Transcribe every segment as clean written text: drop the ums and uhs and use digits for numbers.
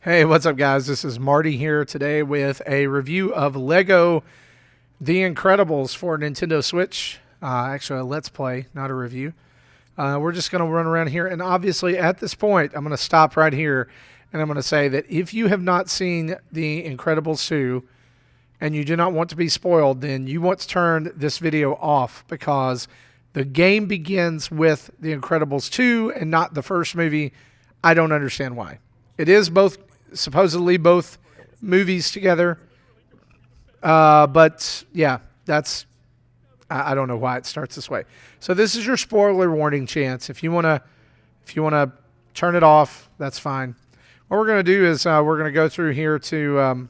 Hey, what's up, guys? This is Marty here today with a review of Lego The Incredibles for Nintendo Switch. Actually, a Let's Play, not a review. We're just going to run around here, and obviously at this point, I'm going to stop right here, and I'm going to say that if you have not seen The Incredibles 2, and you do not want to be spoiled, then you want to turn this video off, because the game begins with The Incredibles 2 and not the first movie. I don't understand why. It is supposedly both movies together, but yeah, I don't know why it starts this way. So this is your spoiler warning chance. If you wanna turn it off, that's fine. What we're gonna do is we're gonna go through here to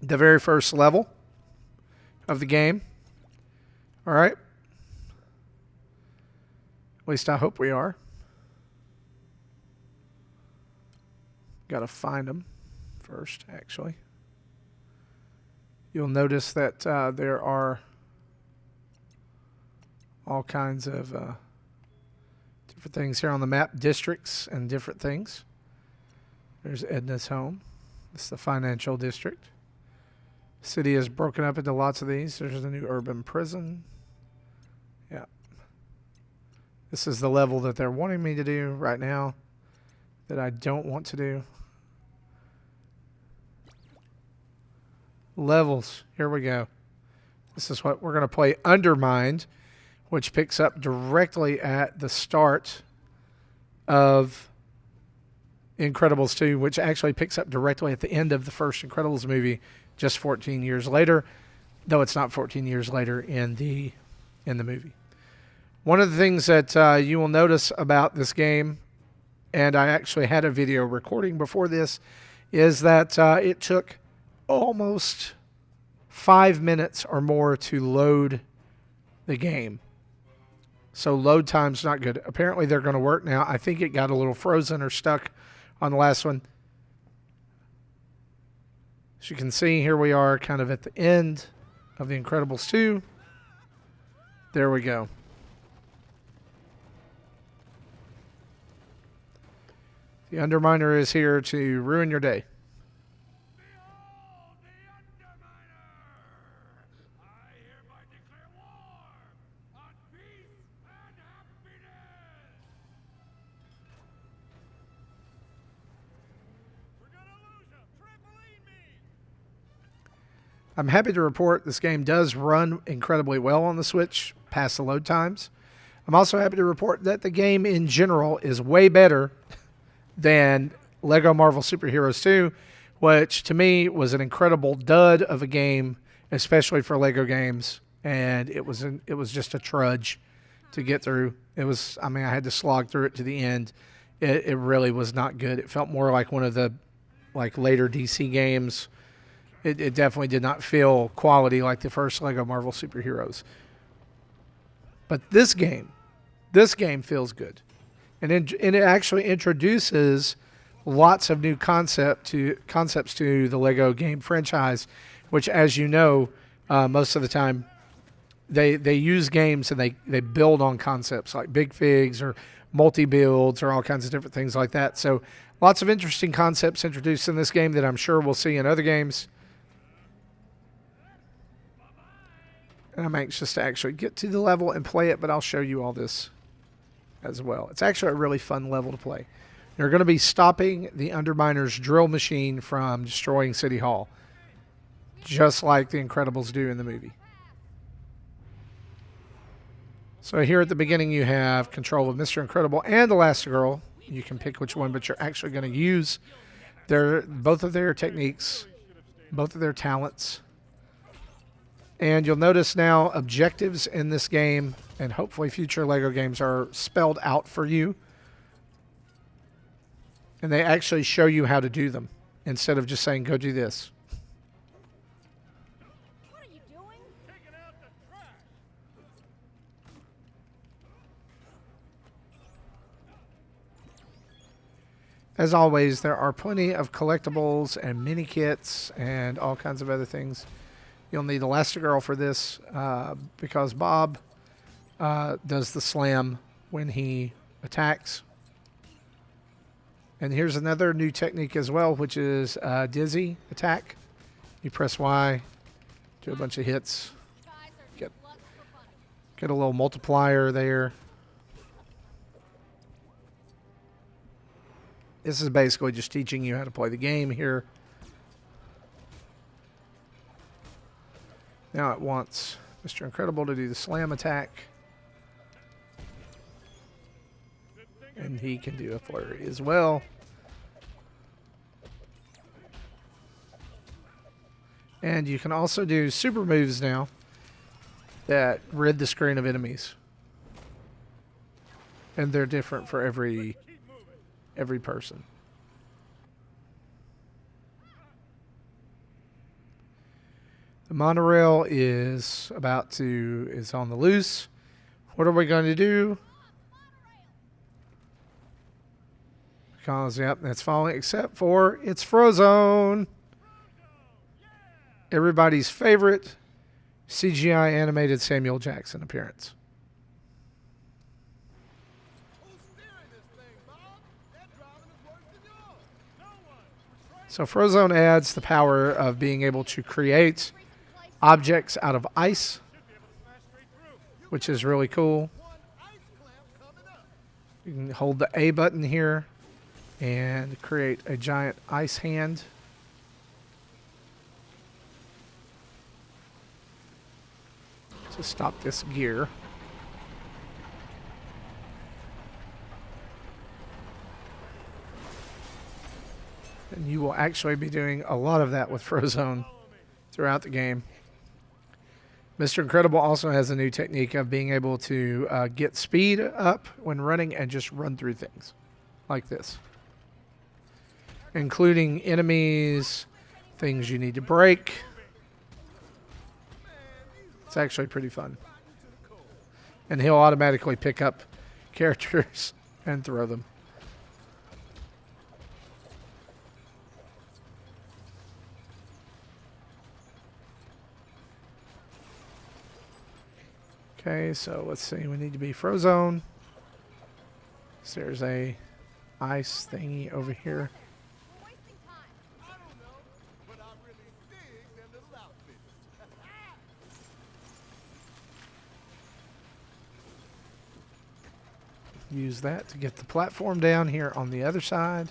the very first level of the game. All right. At least I hope we are. Got to find them first, actually. You'll notice that there are all kinds of different things here on the map, districts and different things. There's Edna's home. This is the financial district. City is broken up into lots of these. There's the new urban prison. Yeah. This is the level that they're wanting me to do right now that I don't want to do. Levels. Here we go. This is what we're going to play. Undermined, which picks up directly at the start of Incredibles 2, which actually picks up directly at the end of the first Incredibles movie, just 14 years later, though it's not 14 years later in the movie. One of the things that you will notice about this game, and I actually had a video recording before this, is that it took almost 5 minutes or more to load the game. So load time's not good. Apparently they're going to work now. I think it got a little frozen or stuck on the last one. As you can see, here we are kind of at the end of The Incredibles 2. There we go. The Underminer is here to ruin your day. I'm happy to report this game does run incredibly well on the Switch past the load times. I'm also happy to report that the game in general is way better than Lego Marvel Super Heroes 2, which to me was an incredible dud of a game, especially for Lego games, and it was just a trudge to get through. I had to slog through it to the end. It really was not good. It felt more like one of the later DC games. It definitely did not feel quality like the first Lego Marvel Super Heroes. But this game feels good. And it actually introduces lots of new concepts to the Lego game franchise, which, as you know, most of the time they use games and they build on concepts like Big Figs or multi-builds or all kinds of different things like that. So lots of interesting concepts introduced in this game that I'm sure we'll see in other games. And I'm anxious to actually get to the level and play it, but I'll show you all this as well. It's actually a really fun level to play. You're going to be stopping the Underminer's drill machine from destroying City Hall, just like the Incredibles do in the movie. So here at the beginning you have control of Mr. Incredible and Elastigirl. You can pick which one, but you're actually going to use both of their techniques, both of their talents. And you'll notice now objectives in this game, and hopefully future Lego games, are spelled out for you. And they actually show you how to do them, instead of just saying, go do this. What are you doing? Taking out the trash. As always, there are plenty of collectibles and mini kits and all kinds of other things. You'll need Elastigirl for this because Bob does the slam when he attacks. And here's another new technique as well, which is dizzy attack. You press Y, do a bunch of hits, Guys are Get- sluts for fun. get a little multiplier there. This is basically just teaching you how to play the game here. Now it wants Mr. Incredible to do the slam attack. And he can do a flurry as well. And you can also do super moves now that rid the screen of enemies. And they're different for every person. The monorail is on the loose. What are we going to do? Because, yep, that's falling, except for it's Frozone. Everybody's favorite CGI animated Samuel Jackson appearance. So Frozone adds the power of being able to create objects out of ice, which is really cool. You can hold the A button here and create a giant ice hand. To stop this gear. And you will actually be doing a lot of that with Frozone throughout the game. Mr. Incredible also has a new technique of being able to get speed up when running and just run through things like this, including enemies, things you need to break. It's actually pretty fun. And he'll automatically pick up characters and throw them. Okay, so let's see. We need to be Frozone. So there's a ice thingy over here. We're wasting time. I don't know, but I really dig their little outfits. Use that to get the platform down here on the other side.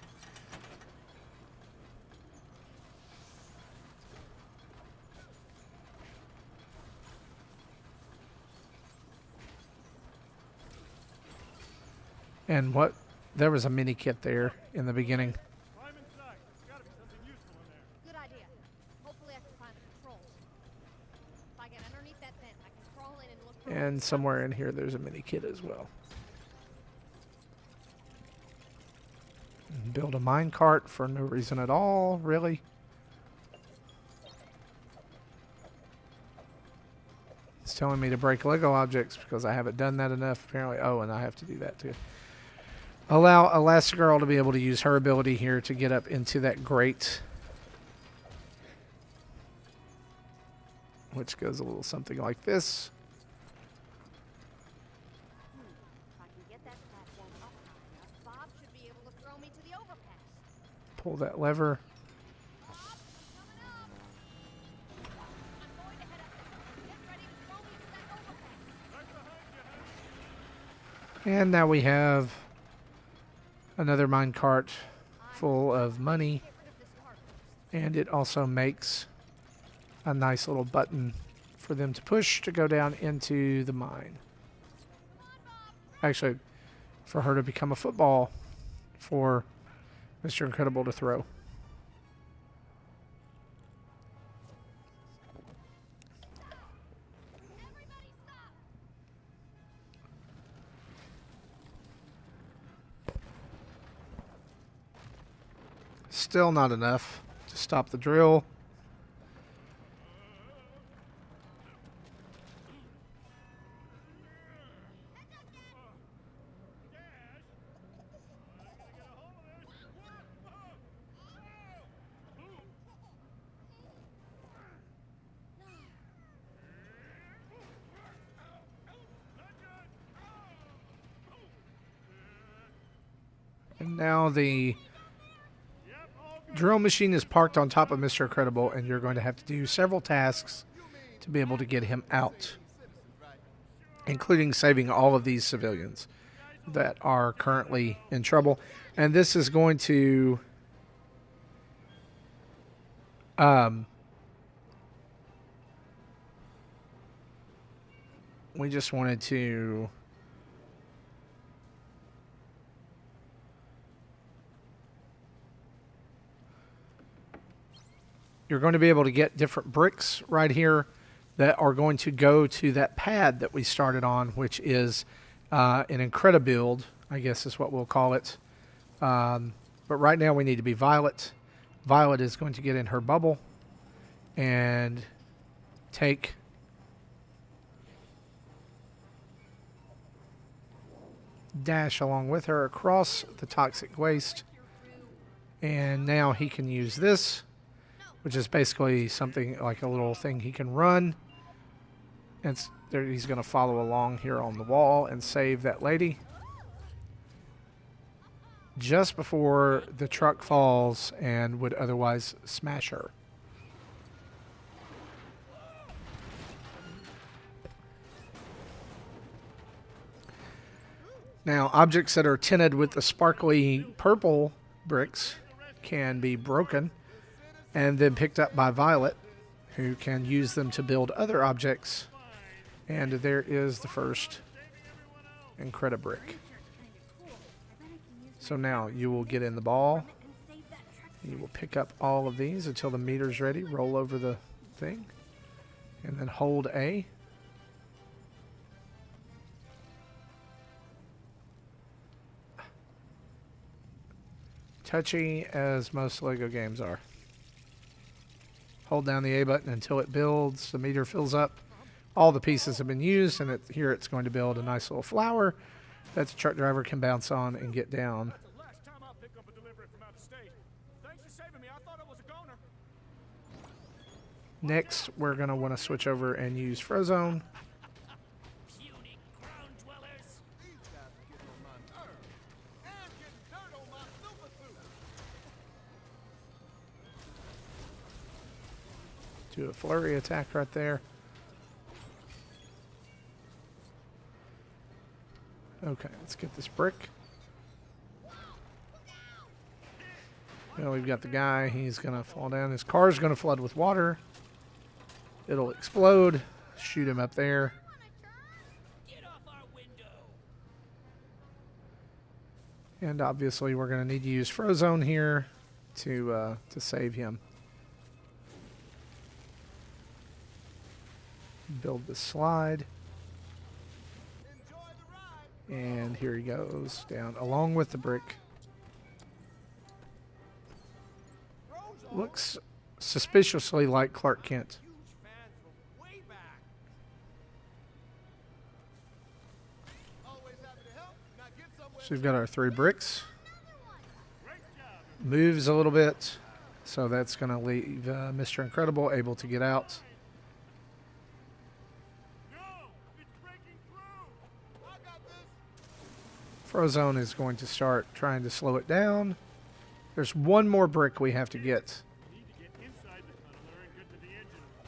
And there was a mini kit there in the beginning. Climb inside. There's gotta be something useful in there. Good idea. Hopefully I can find the controls. If I get underneath that vent, I can crawl in and look for And somewhere in here there's a mini kit as well. And build a minecart for no reason at all, really. It's telling me to break Lego objects because I haven't done that enough, apparently. Oh, and I have to do that too. Allow Elastigirl to be able to use her ability here to get up into that grate, which goes a little something like this. If I can get that platform up high enough, Bob should be able to throw me to the overpass. Pull that lever. Bob, I'm coming up. I'm going to head up there. Get ready to throw me to that overpass. And now we have another minecart full of money. Get rid of this cart first. And it also makes a nice little button for them to push to go down into the mine. Actually, for her to become a football for Mr. Incredible to throw. Everybody stop. Still not enough to stop the drill. And now the drill machine is parked on top of Mr. Incredible, and you're going to have to do several tasks to be able to get him out, including saving all of these civilians that are currently in trouble. And this is going to we just wanted to you're going to be able to get different bricks right here that are going to go to that pad that we started on, which is an Incredibuild, I guess is what we'll call it. But right now we need to be Violet. Violet is going to get in her bubble and take Dash along with her across the toxic waste. And now he can use this, which is basically something like a little thing he can run. And there, he's going to follow along here on the wall and save that lady just before the truck falls and would otherwise smash her. Now, objects that are tinted with the sparkly purple bricks can be broken and then picked up by Violet, who can use them to build other objects. And there is the first Incredibrick. So now you will get in the ball. You will pick up all of these until the meter's ready. Roll over the thing. And then hold A. Touchy as most Lego games are. Hold down the A button until it builds. The meter fills up. All the pieces have been used, and here it's going to build a nice little flower that the truck driver can bounce on and get down. That's the last time I'll pick up a delivery from out of state. Thanks for saving me. I thought I was a goner. Next, we're going to want to switch over and use Frozone. Puny ground dwellers. These guys are getting on my nerves. And getting dirt on my super suit. Do a flurry attack right there. Okay, let's get this brick. Well, we've got the guy. He's going to fall down. His car's going to flood with water. It'll explode. Shoot him up there. Get off our window. And obviously, we're going to need to use Frozone here to save him. Build the slide. Enjoy the ride. And here he goes down along with the brick. Frozone. Looks suspiciously like Clark Kent. Huge fan from way back. Always happy to help. Now get somewhere. So we've got our 3 bricks. Great job. Moves a little bit. So that's going to leave Mr. Incredible able to get out. No, it's breaking through. I got this. Frozone is going to start trying to slow it down. There's one more brick we have to get. We need to get inside the tunneler and get to the engine room.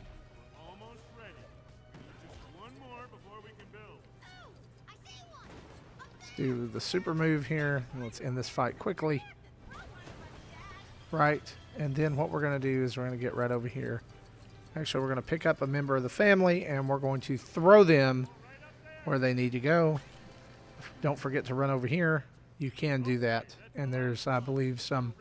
We're almost ready. Just one more before we can build. Oh, I see one. Up Let's do the super move here. Let's end this fight quickly. there. Right. And then what we're going to do is we're going to get right over here. Actually, we're going to pick up a member of the family and we're going to throw them where they need to go. Don't forget to run over here. You can do that. And there's, I believe, some...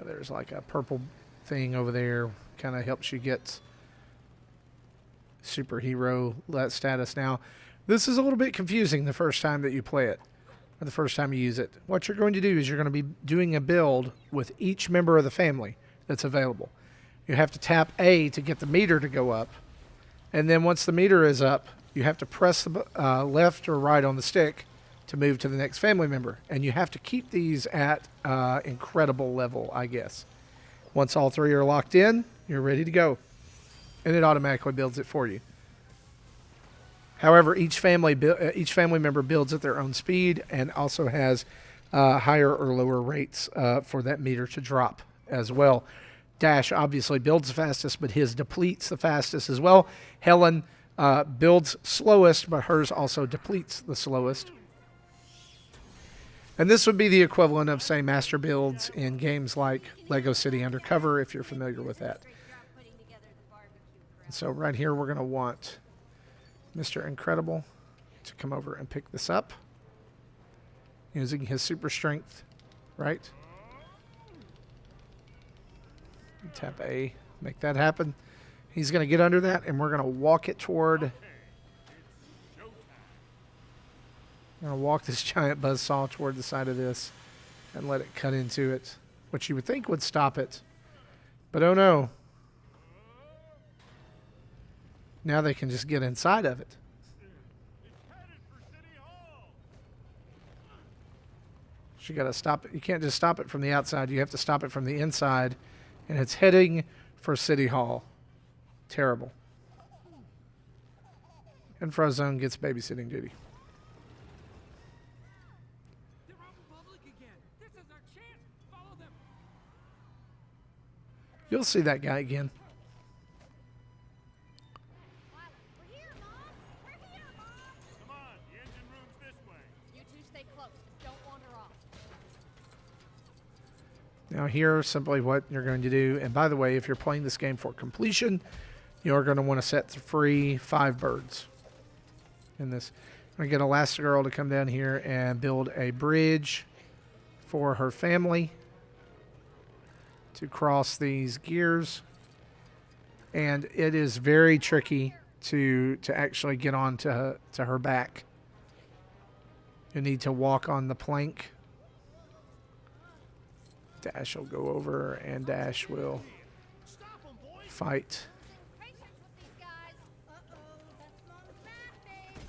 There's like a purple thing over there. Kind of helps you get superhero status. Now, this is a little bit confusing the first time that you play it. Or the first time you use it. What you're going to do is you're going to be doing a build with each member of the family that's available. You have to tap A to get the meter to go up. And then once the meter is up, you have to press the left or right on the stick to move to the next family member. And you have to keep these at incredible level, I guess. Once all 3 are locked in, you're ready to go. And it automatically builds it for you. However, each family member builds at their own speed and also has higher or lower rates for that meter to drop as well. Dash obviously builds the fastest, but his depletes the fastest as well. Helen builds slowest, but hers also depletes the slowest. And this would be the equivalent of, say, master builds in games like Lego City Undercover, if you're familiar with that. Great job putting together the barbecue. And so right here, we're going to want Mr. Incredible to come over and pick this up using his super strength, right? Tap A, make that happen. He's going to get under that, and we're going to walk it toward... I'm going to walk this giant buzzsaw toward the side of this and let it cut into it, which you would think would stop it. But oh no. Now they can just get inside of it. So you got to stop it. You can't just stop it from the outside. You have to stop it from the inside. And it's heading for City Hall. Terrible. And Frozone gets babysitting duty. They're out in public again. This is our chance. Follow them. You'll see that guy again. We're here, Mom. We're here, Mom. Come on, the engine room's this way. You two stay close. Don't wander off. Now here, simply what you're going to do, and by the way, if you're playing this game for completion, you're going to want to set free 5 birds in this. I'm going to get Elastigirl to come down here and build a bridge for her family to cross these gears. And it is very tricky to actually get on to her back. You need to walk on the plank. Dash will go over, and Dash will fight. Patience with these guys. Uh-oh, that's Mom's math face.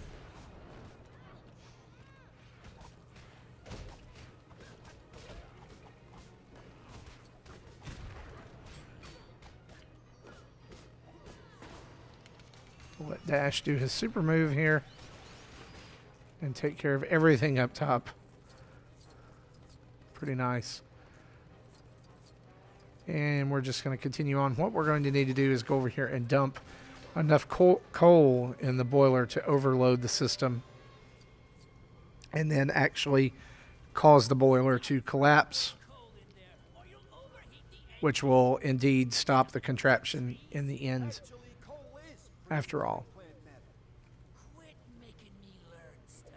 We'll let Dash do his super move here and take care of everything up top. Pretty nice. And we're just going to continue on. What we're going to need to do is go over here and dump enough coal in the boiler to overload the system. And then actually cause the boiler to collapse, Coal in there, or you'll overheat the engine. which will indeed stop the contraption in the end, Actually, coal is after all. plant matter. Quit making me learn stuff.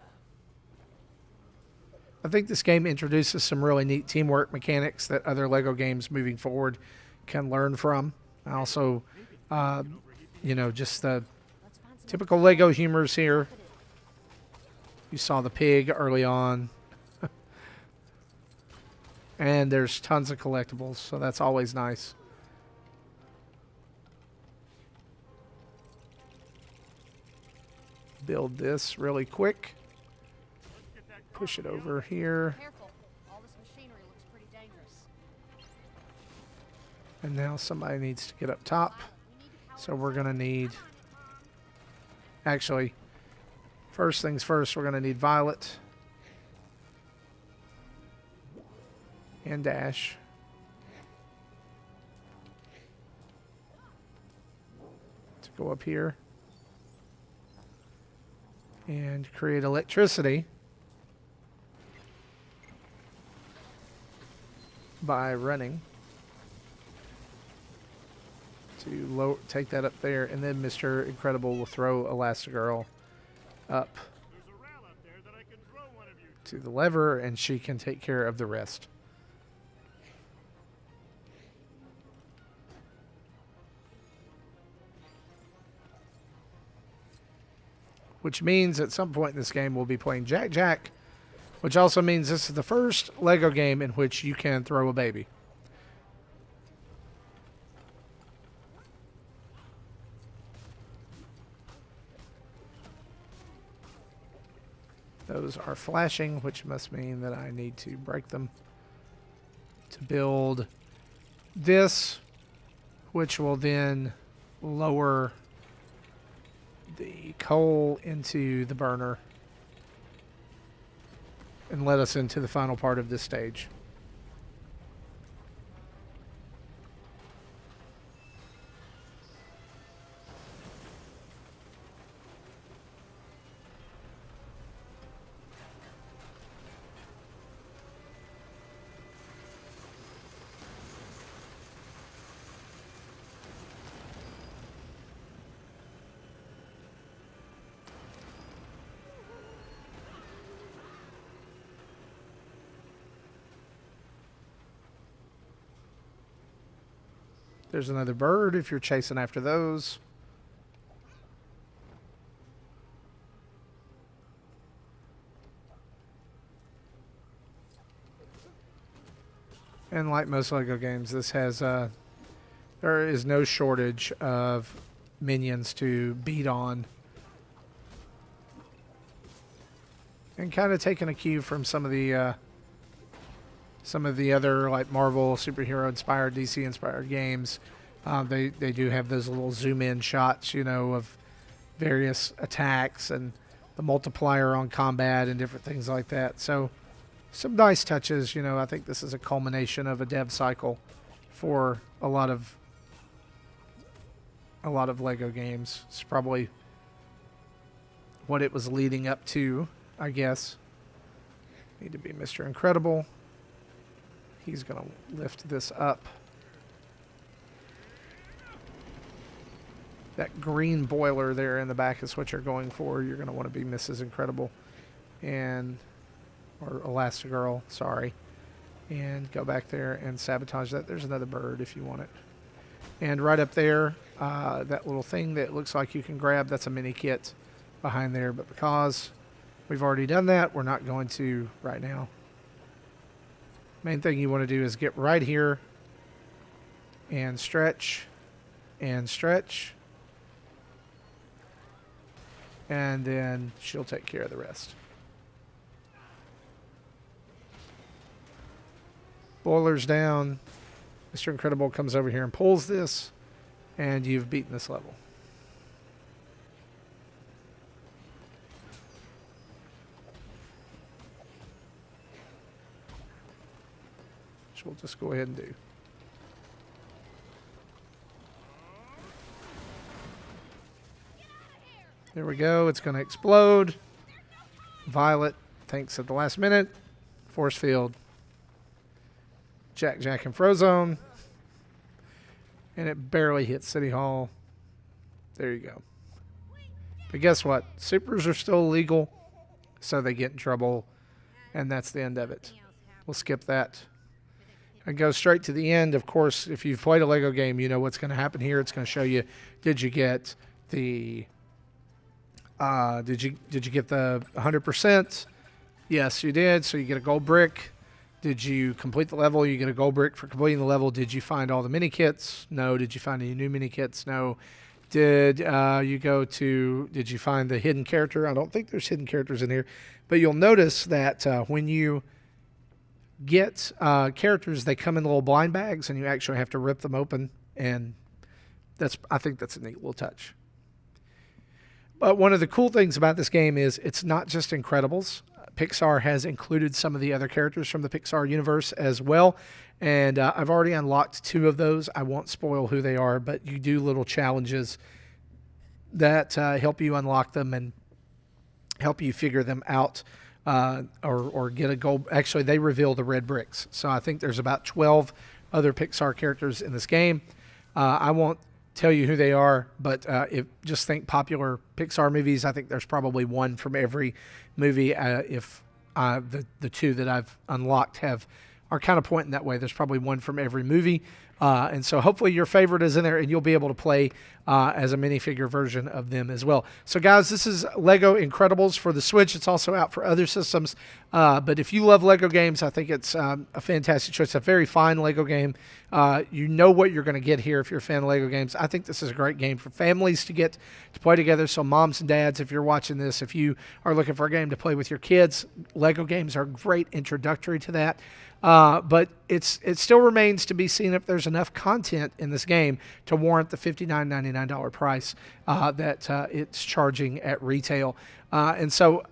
I think this game introduces some really neat teamwork mechanics that other LEGO games moving forward can learn from. I also, just the Let's find some typical LEGO humors here. You saw the pig early on. And there's tons of collectibles, so that's always nice. Build this really quick. Push it over here. Careful. All this machinery looks pretty dangerous. And now somebody needs to get up top. We need to power So we're going to need... Actually, first things first, we're going to need Violet. And Dash. To go up here. And create electricity. By running. To take that up there, and then Mr. Incredible will throw Elastigirl up There's a rail up there that I can throw one of you to the lever, and she can take care of the rest. Which means at some point in this game we'll be playing Jack Jack, which also means this is the first LEGO game in which you can throw a baby. Those are flashing, which must mean that I need to break them to build this, which will then lower the coal into the burner and let us into the final part of this stage. There's another bird if you're chasing after those. And like most LEGO games, this has there is no shortage of minions to beat on. And kind of taking a cue from some of the other like Marvel superhero inspired, DC inspired games. They do have those little zoom in shots, you know, of various attacks and the multiplier on combat and different things like that. So some nice touches, you know. I think this is a culmination of a dev cycle for a lot of LEGO games. It's probably what it was leading up to, I guess. Need to be Mr. Incredible. He's going to lift this up. That green boiler there in the back is what you're going for. You're going to want to be Mrs. Incredible. Or Elastigirl, sorry. And go back there and sabotage that. There's another bird if you want it. And right up there, that little thing that looks like you can grab, that's a mini kit behind there. But because we've already done that, we're not going to right now. Main thing you want to do is get right here and stretch and stretch. And then she'll take care of the rest. Boiler's down. Mr. Incredible comes over here and pulls this, and you've beaten this level. Which we'll just go ahead and do. There we go. It's going to explode. Violet thinks at the last minute. Force field. Jack, and Frozone. And it barely hits City Hall. There you go. But guess what? Supers are still illegal, so they get in trouble. And that's the end of it. We'll skip that. And go straight to the end. Of course, if you've played a LEGO game, you know what's going to happen here. It's going to show you, did you get the... did you get the 100%? Yes, you did. So you get a gold brick. Did you complete the level? You get a gold brick for completing the level. Did you find all the mini kits? No. Did you find any new mini kits? No. Did you find the hidden character? I don't think there's hidden characters in here, but you'll notice that when you get characters, they come in little blind bags, and you actually have to rip them open, and I think that's a neat little touch. But one of the cool things about this game is it's not just Incredibles. Pixar has included some of the other characters from the Pixar universe as well. And I've already unlocked 2 of those. I won't spoil who they are, but you do little challenges that help you unlock them and help you figure them out or get a gold. Actually, they reveal the red bricks. So I think there's about 12 other Pixar characters in this game. I won't tell you who they are, but if just think popular Pixar movies, I think there's probably one from every movie. If the 2 that I've unlocked are kind of pointing that way, there's probably one from every movie. And so hopefully your favorite is in there, and you'll be able to play as a minifigure version of them as well. So guys, this is Lego Incredibles for the Switch. It's also out for other systems. But if you love Lego games, I think it's a fantastic choice. It's a very fine Lego game. You know what you're going to get here if you're a fan of Lego games. I think this is a great game for families to get to play together. So moms and dads, if you're watching this, if you are looking for a game to play with your kids, Lego games are great introductory to that. But it still remains to be seen if there's enough content in this game to warrant the $59.99 $99 price that it's charging at retail. And so,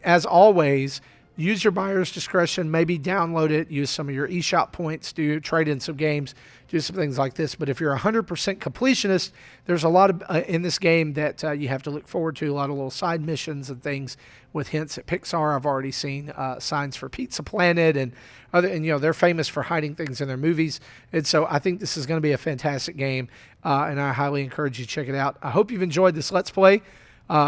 as always, use your buyer's discretion. Maybe download it, use some of your eShop points to trade in some games, do some things like this. But if you're 100% completionist, there's a lot of in this game that you have to look forward to, a lot of little side missions and things with hints at Pixar. I've already seen signs for Pizza Planet and other, and they're famous for hiding things in their movies. And so I think this is going to be a fantastic game, and I highly encourage you to check it out. I hope you've enjoyed this Let's Play.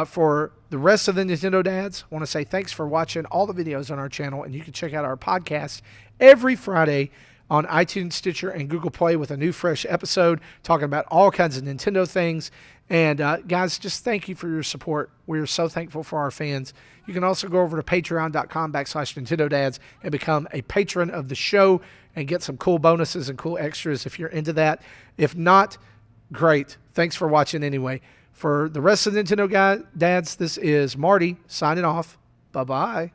For the rest of the Nintendo Dads, I want to say thanks for watching all the videos on our channel, and you can check out our podcast every Friday on iTunes, Stitcher, and Google Play with a new fresh episode talking about all kinds of Nintendo things. And guys, just thank you for your support. We are so thankful for our fans. You can also go over to patreon.com/Nintendo Dads and become a patron of the show and get some cool bonuses and cool extras if you're into that. If not, great. Thanks for watching anyway. For the rest of the Nintendo Dads, this is Marty signing off. Bye-bye.